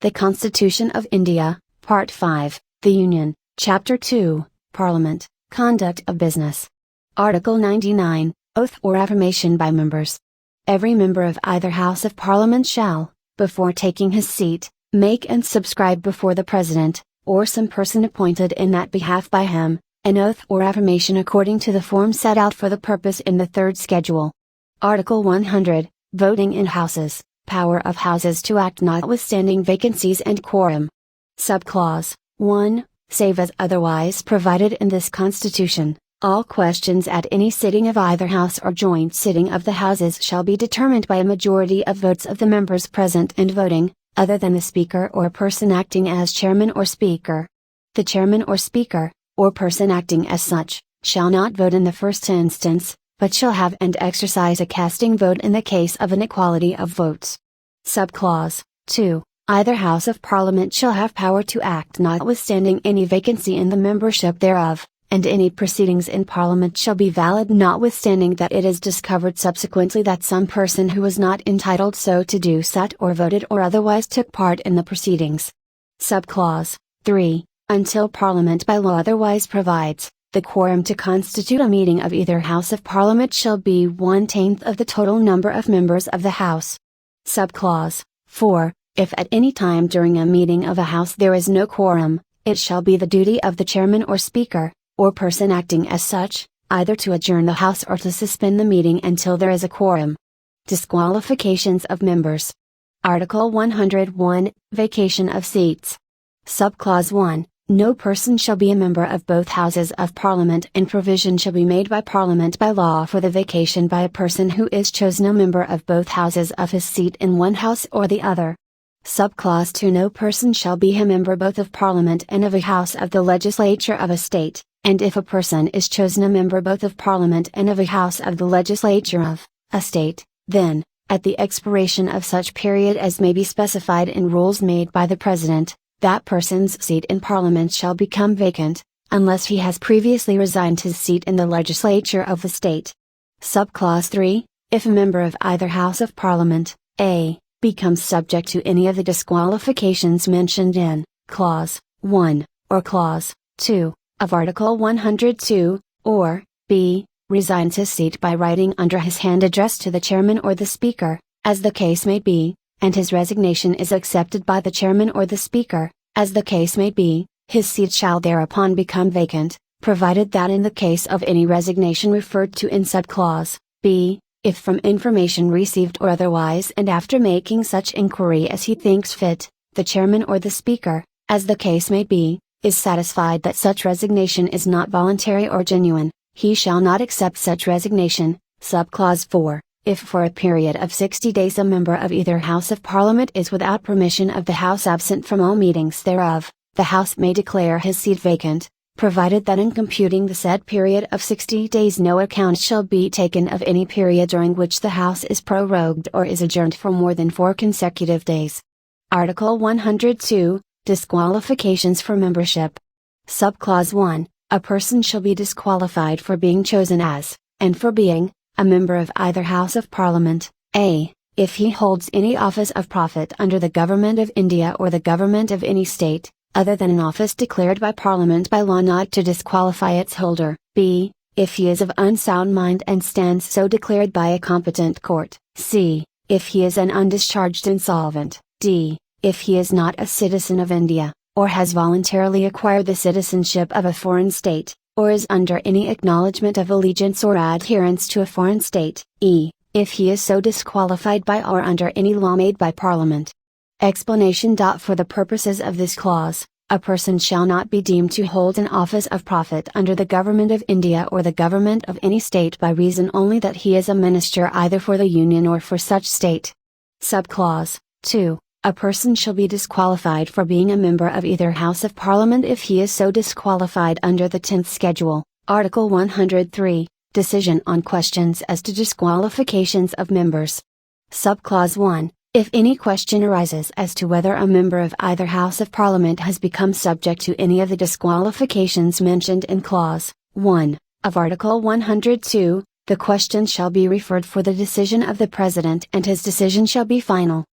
The Constitution of India, Part 5, The Union, Chapter 2, Parliament, Conduct of Business. Article 99, Oath or Affirmation by Members. Every member of either House of Parliament shall, before taking his seat, make and subscribe before the President, or some person appointed in that behalf by him, an oath or affirmation according to the form set out for the purpose in the third schedule. Article 100, Voting in Houses, Power of Houses to act notwithstanding vacancies and quorum. Subclause 1, save as otherwise provided in this Constitution, all questions at any sitting of either House or joint sitting of the Houses shall be determined by a majority of votes of the members present and voting, other than the Speaker or a person acting as Chairman or Speaker. The Chairman or Speaker, or person acting as such, shall not vote in the first instance, but shall have and exercise a casting vote in the case of an equality of votes. Subclause 2. Either House of Parliament shall have power to act notwithstanding any vacancy in the membership thereof, and any proceedings in Parliament shall be valid notwithstanding that it is discovered subsequently that some person who was not entitled so to do sat or voted or otherwise took part in the proceedings. Subclause 3. Until Parliament by law otherwise provides, the quorum to constitute a meeting of either House of Parliament shall be 1/10 of the total number of members of the House. Subclause 4. If at any time during a meeting of a House there is no quorum, it shall be the duty of the Chairman or Speaker, or person acting as such, either to adjourn the House or to suspend the meeting until there is a quorum. Disqualifications of members. Article 101, Vacation of seats. Subclause 1. No person shall be a member of both Houses of Parliament, and provision shall be made by Parliament by law for the vacation by a person who is chosen a member of both Houses of his seat in one House or the other. Subclause 2. No person shall be a member both of Parliament and of a House of the Legislature of a State, and if a person is chosen a member both of Parliament and of a House of the Legislature of a State, then, at the expiration of such period as may be specified in rules made by the President, that person's seat in Parliament shall become vacant, unless he has previously resigned his seat in the legislature of the state. Subclause 3. If a member of either House of Parliament, a, becomes subject to any of the disqualifications mentioned in Clause 1, or Clause 2, of Article 102, or b, resigns his seat by writing under his hand addressed to the Chairman or the Speaker, as the case may be, and his resignation is accepted by the Chairman or the Speaker, as the case may be, his seat shall thereupon become vacant, provided that in the case of any resignation referred to in subclause b, if from information received or otherwise and after making such inquiry as he thinks fit, the Chairman or the Speaker, as the case may be, is satisfied that such resignation is not voluntary or genuine, he shall not accept such resignation. Subclause 4. If for a period of 60 days a member of either House of Parliament is without permission of the House absent from all meetings thereof, the House may declare his seat vacant, provided that in computing the said period of 60 days no account shall be taken of any period during which the House is prorogued or is adjourned for more than 4 consecutive days. Article 102, Disqualifications for Membership. Subclause 1. A person shall be disqualified for being chosen as, and for being, a member of either House of Parliament, a, if he holds any office of profit under the Government of India or the Government of any state, other than an office declared by Parliament by law not to disqualify its holder, b, if he is of unsound mind and stands so declared by a competent court, c, if he is an undischarged insolvent, d, if he is not a citizen of India, or has voluntarily acquired the citizenship of a foreign state, or is under any acknowledgement of allegiance or adherence to a foreign state, e, if he is so disqualified by or under any law made by Parliament. Explanation. For the purposes of this clause, a person shall not be deemed to hold an office of profit under the Government of India or the Government of any state by reason only that he is a minister either for the Union or for such state. Subclause 2. A person shall be disqualified for being a member of either House of Parliament if he is so disqualified under the 10th Schedule, Article 103, Decision on questions as to disqualifications of members. Subclause 1. If any question arises as to whether a member of either House of Parliament has become subject to any of the disqualifications mentioned in Clause 1, of Article 102, the question shall be referred for the decision of the President and his decision shall be final.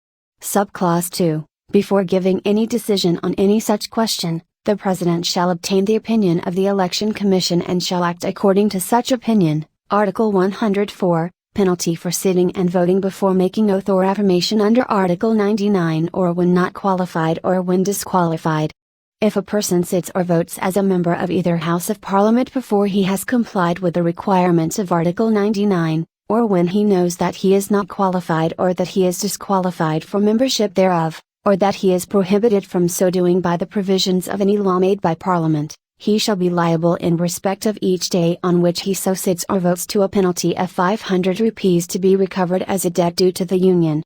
Subclause 2. Before giving any decision on any such question, the President shall obtain the opinion of the Election Commission and shall act according to such opinion. Article 104, Penalty for sitting and voting before making oath or affirmation under Article 99 or when not qualified or when disqualified. If a person sits or votes as a member of either House of Parliament before he has complied with the requirements of Article 99, or when he knows that he is not qualified or that he is disqualified for membership thereof, or that he is prohibited from so doing by the provisions of any law made by Parliament, he shall be liable in respect of each day on which he so sits or votes to a penalty of 500 rupees to be recovered as a debt due to the Union,